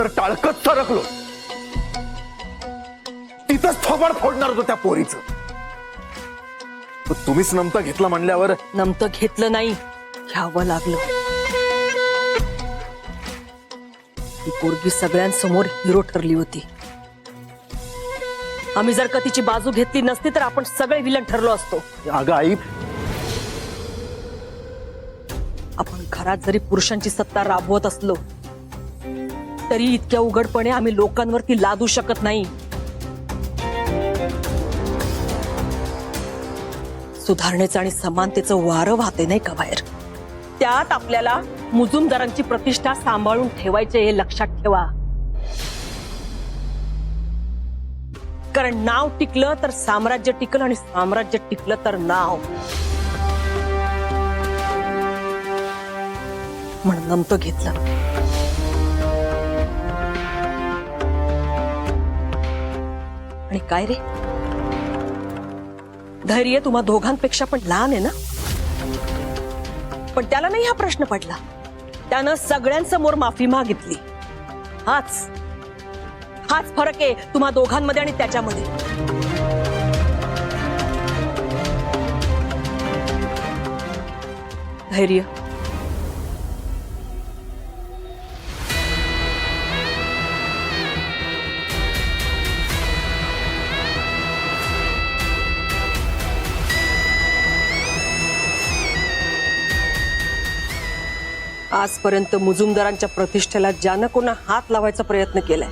तर टाळकत सरकलो, तिथंच थोबाड फोडणार होतो त्या पोरीचं. तुम्हीच नमतं घेतलं म्हणल्यावर. नमतं घेतलं नाही, घ्यावं लागलं. ती पोरगी सगळ्यांसमोर हिरो ठरली होती. आम्ही जर का तिची बाजू घेतली नसती तर आपण सगळे विलन ठरलो असतो. अगं आई, आपण घरात जरी पुरुषांची सत्ता राबवत असलो तरी इतक्या उघडपणे आम्ही लोकांवरती लादू शकत नाही. सुधारणेचं आणि समानतेचं वारं वाहते नाही का बाहेर. त्यात आपल्याला मुजुमदारांची प्रतिष्ठा सांभाळून ठेवायचे हे लक्षात ठेवा. कारण नाव टिकलं तर साम्राज्य टिकलं आणि साम्राज्य टिकलं तर नाव. म्हणून नमतं घेतलं. आणि काय रे, धैर्य तुम्हा दोघांपेक्षा पण लहान आहे ना. पण त्याला नाही हा प्रश्न पडला. त्यानं सगळ्यांसमोर माफी मागितली. हाच फरक आहे तुम्हा दोघांमध्ये आणि त्याच्यामध्ये. धैर्य, आजपर्यंत मुजुमदारांच्या प्रतिष्ठेला ज्यानं कोणा हात लावायचा प्रयत्न केलाय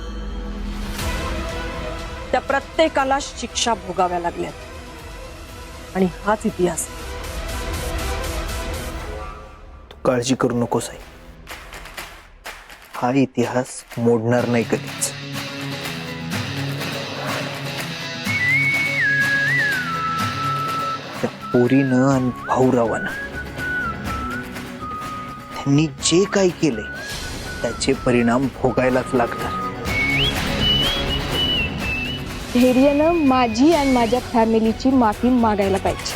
त्या प्रत्येकाला शिक्षा भोगाव्या लागल्यात. आणि हाच इतिहास. तू काळजी करू नकोस आई, हा इतिहास मोडणार नाही कधीच. त्या पोरीनं आणि भाऊरावानं त्यांनी जे काही केले त्याचे परिणाम भोगायलाच लागणार. धैर्यानं माझी आणि माझ्या फॅमिलीची माफी मागायला पाहिजे.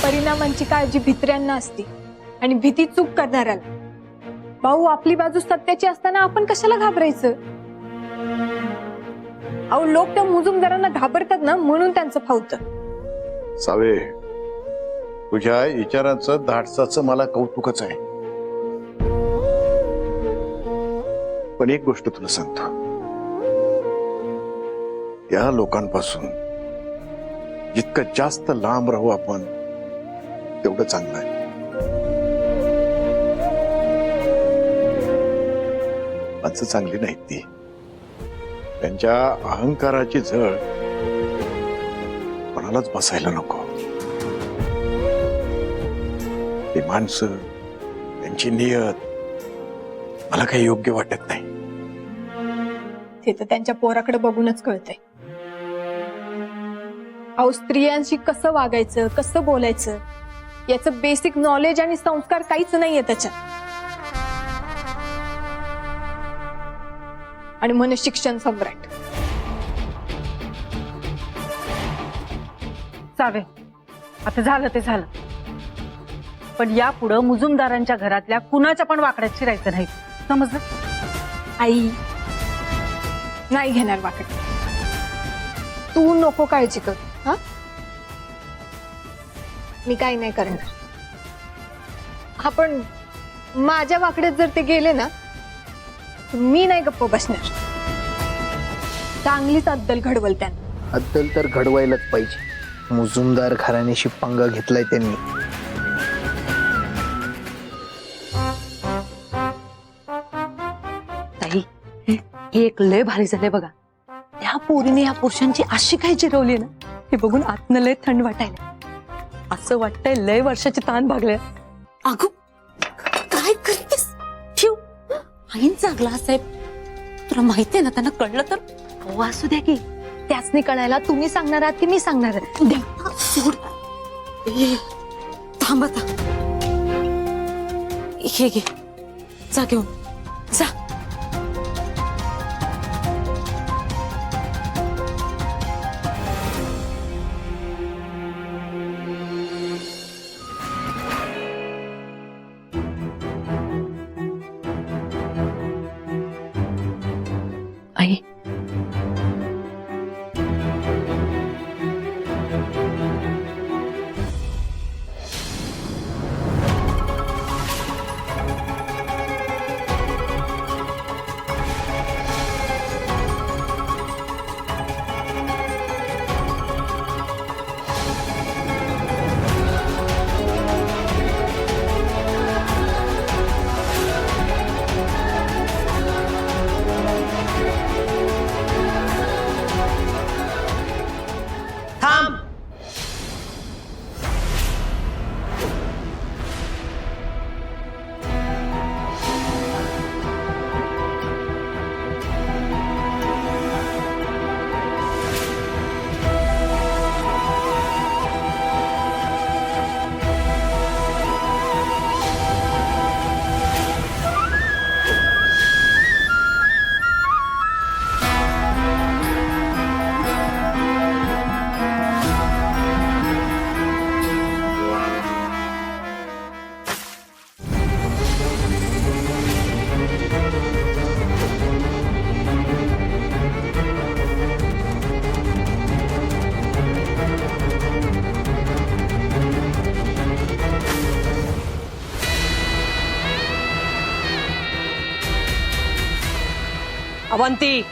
परिणामांची काळजी भित्र्यांना असते आणि भीती चूक करणाऱ्याला. भाऊ, आपली बाजू सत्याची असताना आपण कशाला घाबरायचं. अहो, लोक त्या मुजुमदारांना घाबरतात ना, म्हणून त्यांचं फावतं. सावे, तुझ्या विचाराचं धाडसाचं मला कौतुकच आहे. पण एक गोष्ट तुला सांगतो, या लोकांपासून जितकं जास्त लांब राहू आपण तेवढं चांगलं आहे. माणसं चांगली नाहीत ती. त्यांच्या अहंकाराची झळ कोणालाच बसायला नको. ती माणसं, त्यांची नियत मला काही योग्य वाटत नाही. ते तर त्यांच्या पोराकडे बघूनच कळतंय. अहो, स्त्रियांशी कसं वागायचं, कसं बोलायचं याचं बेसिक नॉलेज आणि संस्कार काहीच नाहीये त्याच्यात. आणि मन शिक्षण सम्राट. सावे, आता झालं ते झालं. पण यापुढं मुजुमदारांच्या घरातल्या कुणाच्या पण वाकड्यात शिरायचं नाही, समजलं? आई नाही घेणार वाकड. तू नको काळजी कर. हा, मी काही नाही करणार. आपण माझ्या वाकड्यात जर ते गेले ना, मी नाही गप्प बसणार. चांगलीच अद्दल घडवल त्यांना. अद्दल तर घडवायलाच पाहिजे. मुजुमदार घराण्याशी पंगा घेतलाय त्यांनी. ताई, हे एक लय भारी झालंय बघा. त्या पोरीने या पुरुषांची अशी काय जिरवली ना, हे बघून आतनं लय थंड वाटायला. असं वाटतंय लय वर्षाची ताण भागल्या. अगं काय करतेस? ठेव. आईंचा ग्लास आहे, तुला माहितीये ना. त्यांना कळलं तर? हो, असू द्या की. त्याचनी कळायला तुम्ही सांगणार आहात की मी सांगणार आहे? सोड. थांब आता. हे घे, जा घेऊन जा. आई थांब. अवंती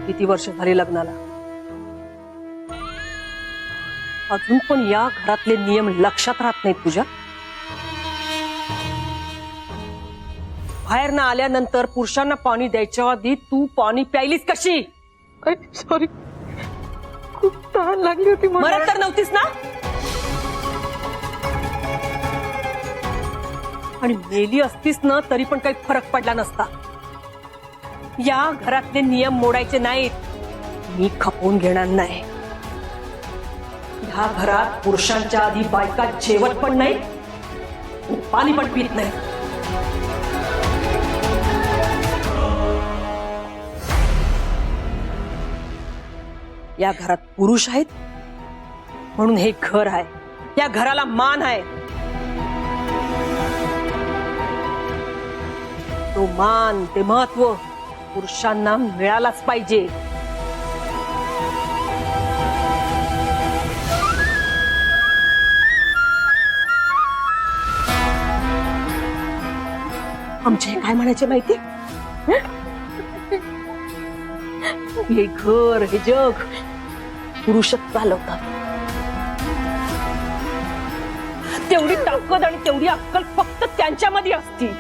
किती वर्ष झाली लग्नाला, अजून पण या घरातले नियम लक्षात राहत नाहीत तुझ्या? बाहेर ना आल्यानंतर पुरुषांना पाणी द्यायच्या आधी तू पाणी प्यायलीस कशी? सॉरी, खूप तहान लागली होती. मरत तर नव्हतीस ना? आणि मेली असतीस ना तरी पण काही फरक पडला नसता. या घरातले नियम मोडायचे नाहीत, मी खपवून घेणार नाही. ह्या घरात पुरुषांच्या आधी बायका जेवत पण नाही, पाणी पण पित नाही. या घरात पुरुष आहेत म्हणून हे घर आहे, या घराला मान आहे. तो मान, ते महत्व पुरुषांना मिळालाच पाहिजे. आमचे हे काय म्हणायचे माहिती? हे घर, हे जग पुरुषच चालवतात. तेवढी ताकद आणि तेवढी अक्कल फक्त त्यांच्यामध्ये असती.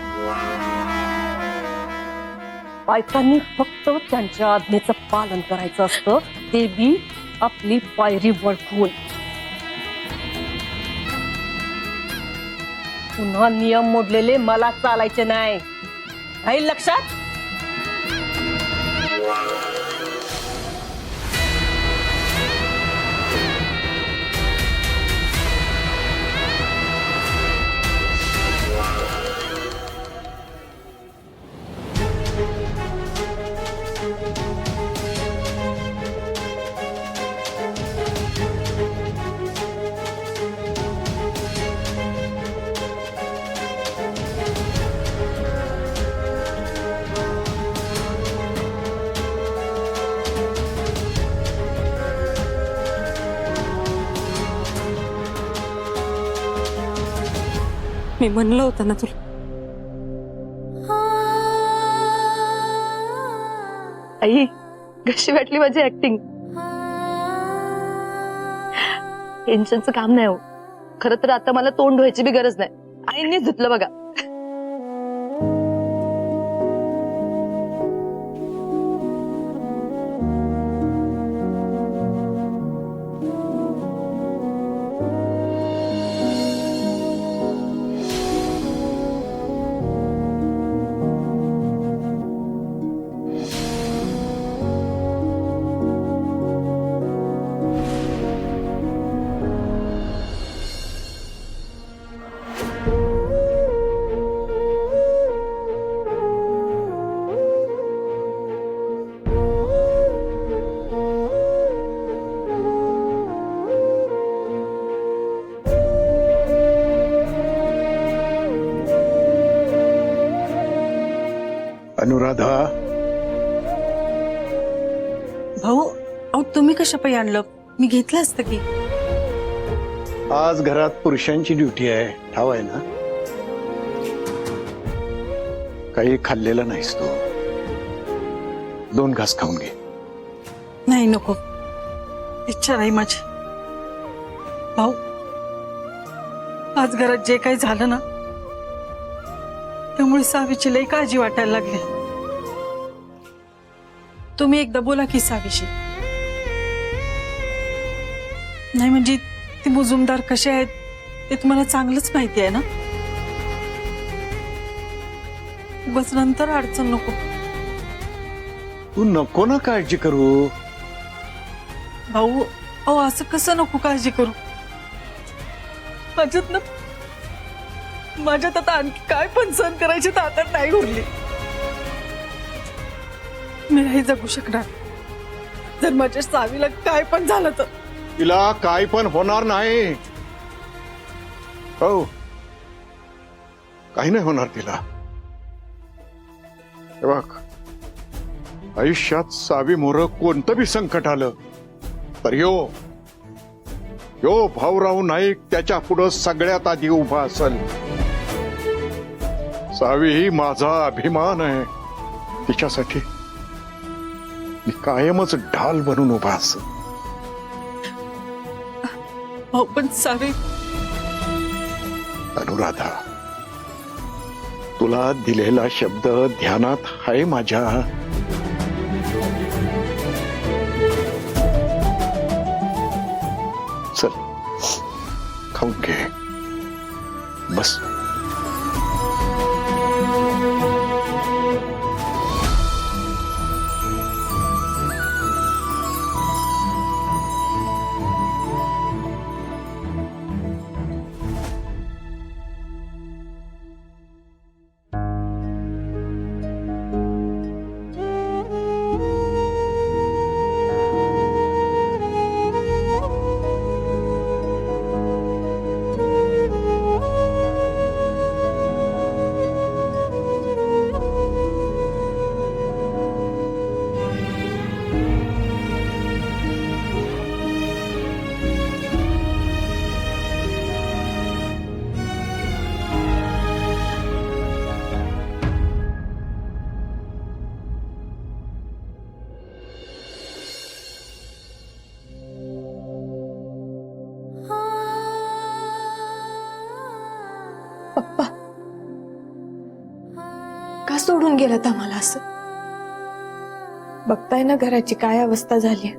बायकांनी फक्त त्यांच्या आज्ञेचं पालन करायचं असतं, ते बी आपली पायरी वळखून. पुन्हा नियम मोडलेले मला चालायचे नाही, राहील लक्षात? मी म्हणलं होतं ना तुला. आई कशी वाटली माझी ऍक्टिंग? टेन्शनचं काम नाही हो. खरं तर आता मला तोंड धुवायची बी गरज नाही, आईंनीच धुतलं बघा. अनुराधा, भाऊ अहो तुम्ही कशा पायी आणलं? मी घेतलं असतं की. आज घरात पुरुषांची ड्युटी आहे, ठाव आहे ना? काही खाल्लेलं नाहीस तू. 2 घास खाऊन घे. नाही नको, इच्छा नाही माझी. भाऊ आज घरात जे काही झालं ना त्यामुळे सावीची लई काळजी वाटायला लागली. तुम्ही एकदा बोला की सावीशी. नाही म्हणजे ती मुजुमदार कसे आहेत ते तुम्हाला चांगलंच माहिती आहे ना. बस नंतर अडचण नको. तू नको ना काळजी करू. भाऊ अहो असं कसं नको काळजी करू. माझ्यात आता आणखी काय पण सहन करायची ताकद नाही उरली. मी नाही जगू शकणार जर माझ्या सावीला काय पण झालं तर. तिला काय पण होणार नाही. हो, काही नाही होणार तिला. हे बघ, आयुष्यात सावी मोर कोणतं बी संकट आलं तर यो भाऊराव नाईक त्याच्या पुढं सगळ्यात आधी उभा असेल. सावी ही माझा अभिमान आहे. तिच्यासाठी मी कायमच ढाल बनून उभा असेल. भाऊ पण सावी. अनुराधा, तुला दिलेला शब्द ध्यानात आहे माझ्या. चल खाऊन घे, बस. पप्पा का सोडून गेलात आम्हाला असं? बघताय ना घराची काय अवस्था झाली.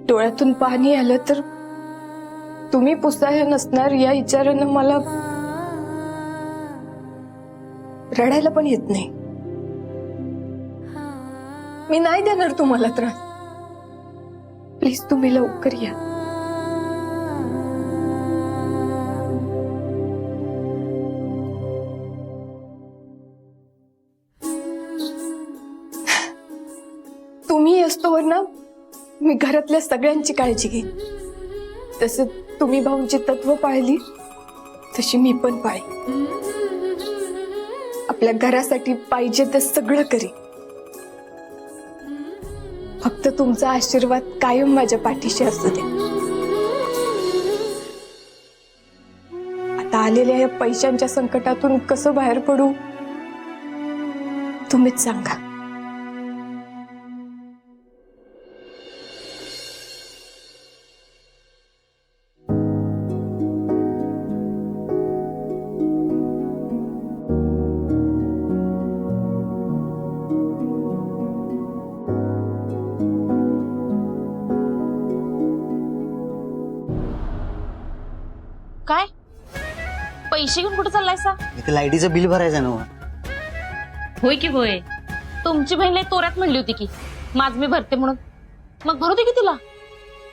डोळ्यातून पाणी आलं तर तुम्ही पुसाय नसणार या विचारानं मला रडायला पण येत नाही. मी नाही देणार तुम्हाला त्रास. प्लीज तुम्ही लवकर या. तुम्ही असतोवर ना मी घरातल्या सगळ्यांची काळजी घेईन. तसं तुम्ही भाऊंची तत्व पाळली तशी मी पण पाळी. आपल्या घरासाठी पाहिजे ते सगळं करी. फक्त तुमचा आशीर्वाद कायम माझ्या पाठीशी असू दे. आता आलेल्या या पैशांच्या संकटातून कसं बाहेर पडू तुम्हीच सांगा. काय पैसे घेऊन कुठे चाललायसा? इथे लाईटीचं बिल भरायचं ना. होय की होय. तुमची बहीण लय तोऱ्यात म्हणली होती की माझ मी भरते म्हणून. मग भरू दे की तिला.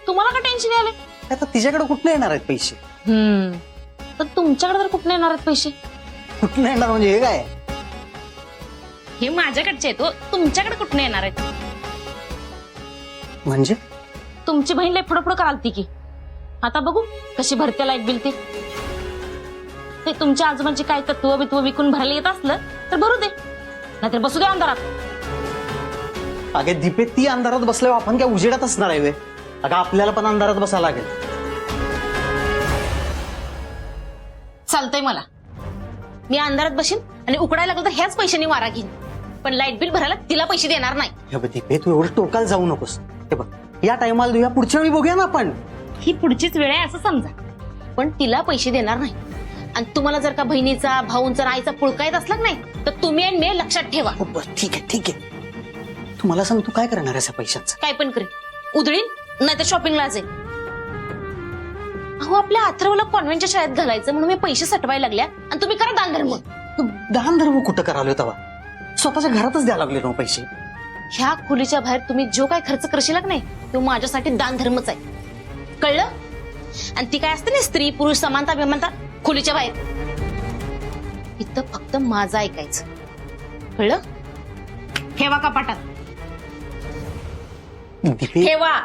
तुम्हाला का टेन्शन आले? आता तिच्याकडे कुठनं येणार आहेत पैसे? तर तुमच्याकडे तर कुठे येणार आहेत पैसे? कुठनं येणार म्हणजे हे काय? हे माझ्याकडचे आहेत. तुमच्याकडे कुठे येणार आहेत? म्हणजे तुमची बहीण लय पुढं करालती की. आता बघू कशी भरते लाईट बिल. ते तुमच्या आजोबांची काय तत्व बित्व विकून भरायला येत असलं तर भरू दे. नाहीतर बसू दे अंधारात. अगे दीपे, ती अंधारात बसल्यावर आपण काय उजेडात असणार आहे वे? अगं आपल्याला पण अंधारात बसायला लागेल. चालतंय मला. मी अंधारात बसेन आणि उकडायला लागलं तर ह्याच पैशांनी वारा घेईन. पण लाईट बिल भरायला तिला पैसे देणार नाही. हे बघ दीपे, तू एवढं टोकाला जाऊ नकोस. हे बघ, या टायमाला देऊया, पुढच्या वेळी बघूया ना आपण. ही पुढचीच वेळ आहे असं समजा. पण तिला पैसे देणार नाही. आणि तुम्हाला जर का बहिणीचा, भाऊंचा, आईचा पुळका येत असला नाही तर तुम्ही आणि मी लक्षात ठेवा. हो बरं, ठीक आहे ठीक आहे. तू मला सांग, तू काय करणार आहेस या पैशांचं? काय पण करेन. उधळीन नाही तर शॉपिंगला जाईन. अहो, आपल्या अथर्वला कॉन्व्हेंटच्या शाळेत घालायचं म्हणून मी पैसे सटवायला लागल्या आणि तुम्ही करा दानधर्म. तू दान धर्म कुठं करायला तेव्हा? स्वतःच्या घरातच द्यायला लागले ना पैसे. ह्या खोलीच्या बाहेर तुम्ही जो काय खर्च करशील नाही तो माझ्यासाठी दानधर्मच आहे. कळलं? आणि ती काय असते ना, स्त्री पुरुष समानता बिमानता खोलीच्या बाहेर. इथं फक्त माझं ऐकायचं. कळलं? ठेवा कपाटात. दीपे, ठेवा.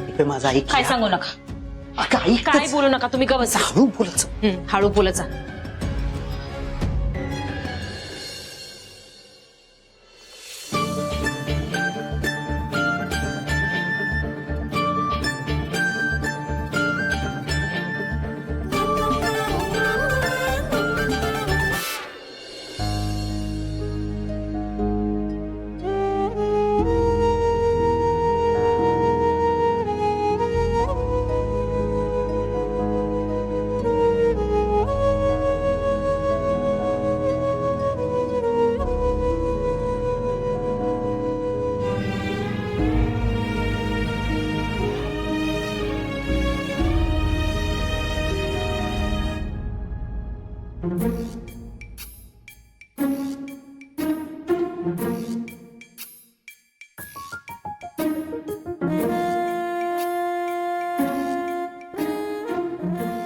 दीपे माझा ऐक. काय सांगू नका. अगं ऐक. काय बोलू नका तुम्ही. गवस हळू बोलायचं. हळू बोलायचा.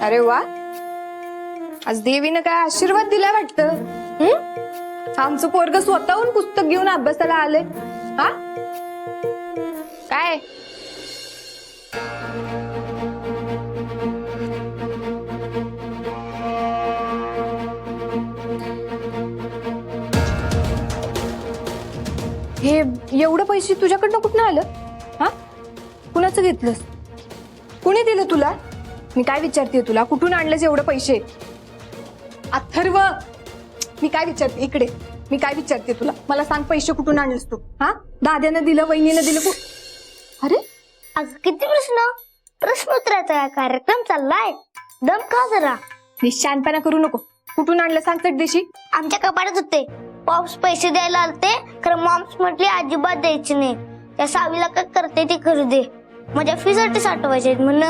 अरे वा, आज देवीनं काय आशीर्वाद दिला वाटतं. आमचं पोरग स्वतःहून पुस्तक घेऊन अभ्यासाला आले. हा काय? हे एवढं पैसे तुझ्याकडनं कुठनं आलं? हा, कुणाचं घेतलंस? कुणी दिलं तुला? मी काय विचारते तुला, कुठून आणलेस एवढं पैसे? अथर्व, मी काय विचारते, इकडे मी काय विचारते तुला, मला सांग, पैसे कुठून आणलेस तू? हा, दाद्यानं दिलं, वहिनीनं दिलं? अरे अगं किती प्रश्न उत्तराचा कार्यक्रम चाललाय. दम का जरा. निशानपणा करू नको. कुठून आणलं सांग चटदेशी. आमच्या कपाटात होते. पॉप्स पैसे द्यायला आलते, खरं मॉम्स म्हटली अजिबात द्यायची नाही. त्या सावीला काय करते ती करू दे, माझ्या फी साठी साठवायचे म्हण.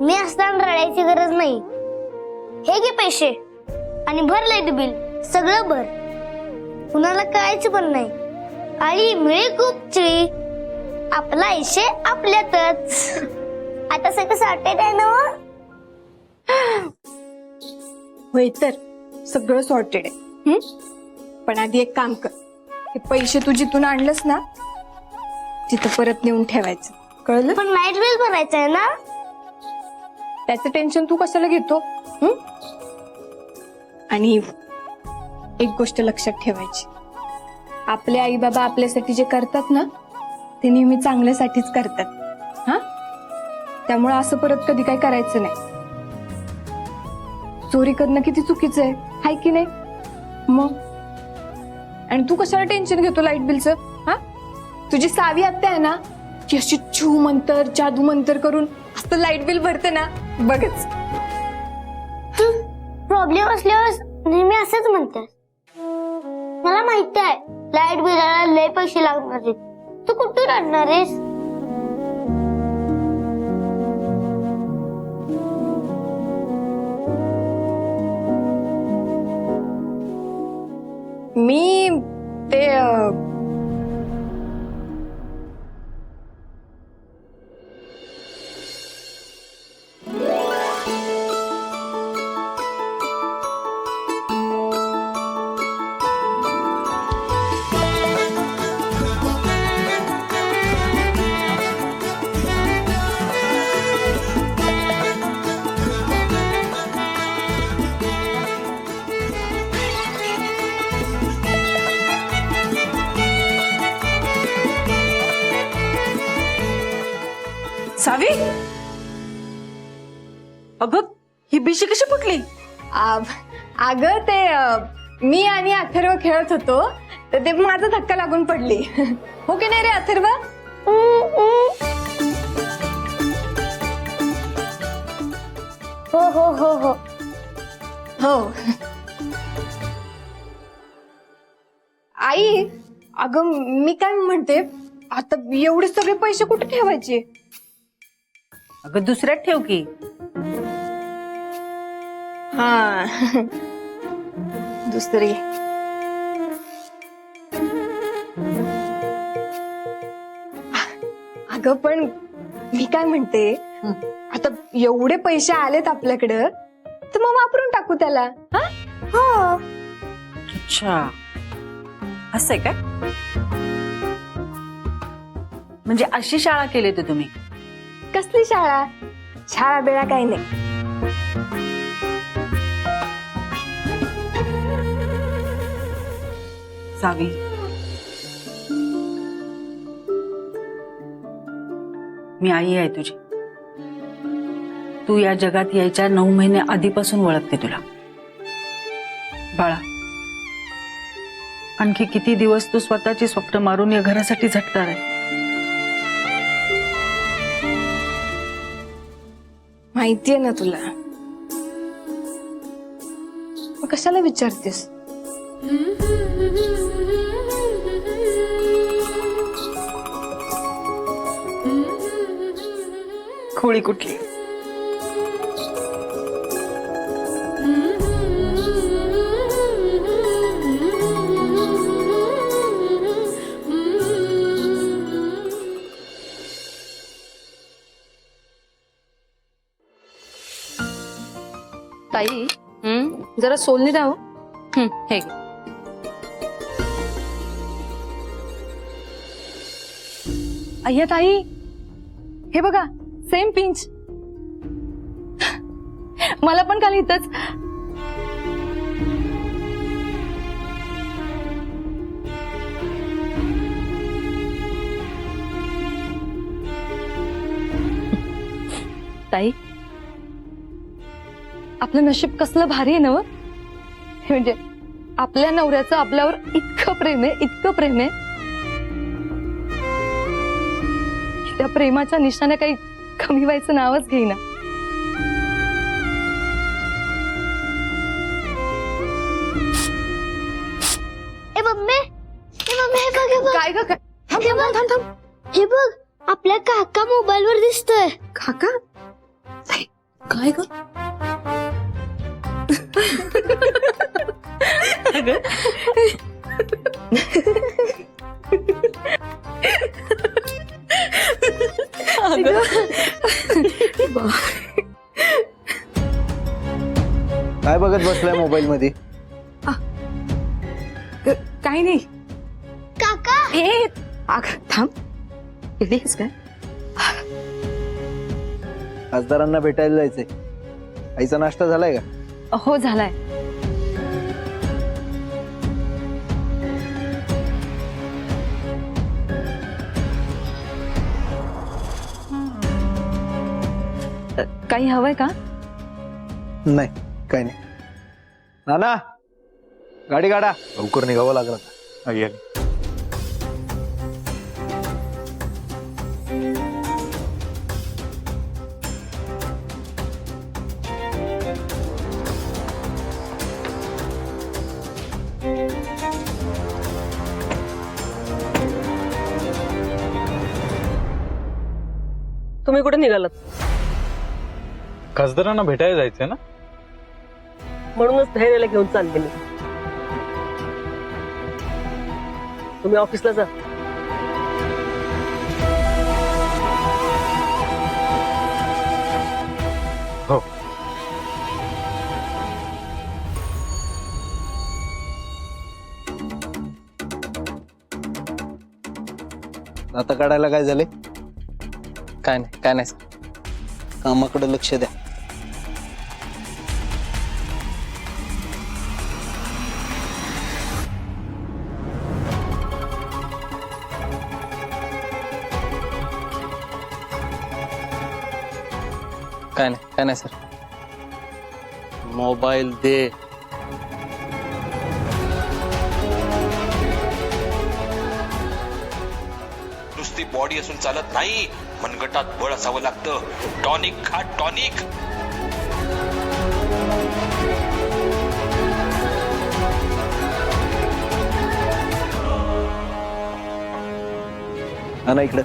मी असताना रडायची गरज नाही. हे घे पैसे आणि भर लाईट बिल, सगळं भर. कुणाला कळायचं पण नाही. आळी मिळे खूपची, आपला आयुष्य आपल्यातच. आता सगळं सॉर्टेड आहे ना? होय, तर सगळं सॉर्टेड आहे. पण आधी एक काम कर, हे पैसे तू जिथून आणलंस ना तिथं परत नेऊन ठेवायचं. कळलं? पण लाईट बिल भरायचं आहे ना? त्याचं टेन्शन तू कशाला घेतो? आणि एक गोष्ट लक्षात ठेवायची, आपले आई बाबा आपल्यासाठी जे करतात ना ते नेहमी चांगल्यासाठीच करतात. हा, त्यामुळे असं परत कधी काय करायचं नाही. चोरी करणं किती चुकीचं आहे, हाय की नाही? मग आणि तू कशाला टेन्शन घेतो लाईट बिलचं? हा, तुझी सावी आत्या आहे ना, की अशी छू मंतर जादू मंतर करून असं लाईट बिल भरते ना, बघच. प्रॉब्लेम असल्यावर नेहमी असंच म्हणतात. मला माहिती आहे लाईट बिलाला लय पैसे लागणार आहेत. तू कुठून आणणार आहेस? मी ते सावी, अगं ही बिशी कशी फुटली? अगं ते मी आणि अथर्व खेळत होतो तर ते माझा धक्का लागून पडली. हो की नाही रे अथर्व? हो हो हो हो हो. आई, अगं मी काय म्हणते, आता एवढे सगळे पैसे कुठे ठेवायचे? अगं दुसऱ्यात ठेव की. हा दुसरी. अगं पण मी काय म्हणते, आता एवढे पैसे आलेत आपल्याकडं तर मग वापरून टाकू त्याला. हा हो. अच्छा, असंय काय? म्हणजे अशी शाळा केली तर तुम्ही? कसली शाळा? शाळा बेळा काही नाही. सावी, मी आई आहे तुझी. तू या जगात यायच्या 9 महिने आधीपासून ओळखते तुला. बाळा, आणखी किती दिवस तू स्वतःची स्वप्न मारून या घरासाठी झटणार आहे? माहितीये ना तुला, मग कशाला विचारतेस? खोळी कुठली? ताई, जरा सोलनी द्या हो. हे अय्या ताई, हे बघा सेम पिंच. मला पण काल इथंच. ताई, आपलं नशीब कसलं भारी आहे ना व? म्हणजे आपल्या नवऱ्याचं आपल्यावर इतकं प्रेम आहे, इतकं प्रेम आहे. त्या प्रेमाच्या निशाने काही कमी व्हायचं नावच घेईना. ए मम्मी, हे बघ, हे बघ. काय ग काय? थांब हे थांब बघ. थांब थांब. हे बघ, आपल्या काका मोबाईल वर दिसतोय. काका? काय ग? काय बघत बसलाय मोबाईल मध्ये? काही नाही. काका, ए थांब. येतेस काय? खासदारांना भेटायला जायचंय. आईचा नाश्ता झालाय का? हो झालाय. काही हवंय का? नाही, काय नाही. नाना, गाडी काढा. लवकर निघावं लागलं. आई आली. तुम्ही कुठे निघालात? खासदारांना भेटायला जायचंय ना, म्हणूनच धैर्याला घेऊन चालले मी. तुम्ही ऑफिसला जा. हो. आता काढायला काय झाले? काय नाही सर. कामाकडे लक्ष द्या. काय नाही सर. मोबाईल दे. नुसती बॉडी असून चालत नाही, मनगटात बळ असावं लागतं. टॉनिक खा, टॉनिक. आणा इकडे.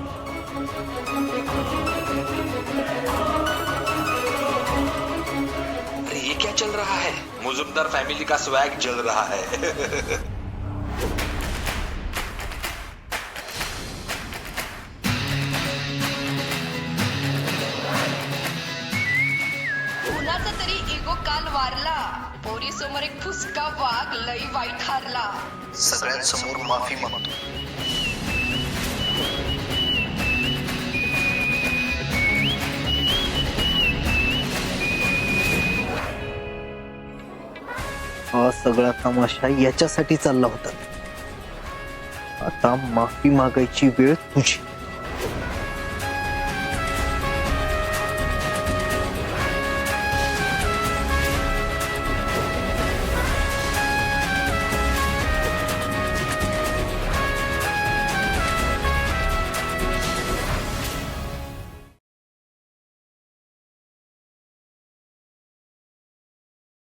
अरे ये क्या चल रहा है? मुजुमदार फैमिली का स्वैग जल रहा है. कुणाचा तरी इगो काल वारला. पोरी समोर एक फुसका वाघ लई वाईट हारला. सगळ्यांसमोर माफी मागतो. हा सगळा तमाशा याच्यासाठी चालला होता. आता माफी मागायची वेळ तुझी.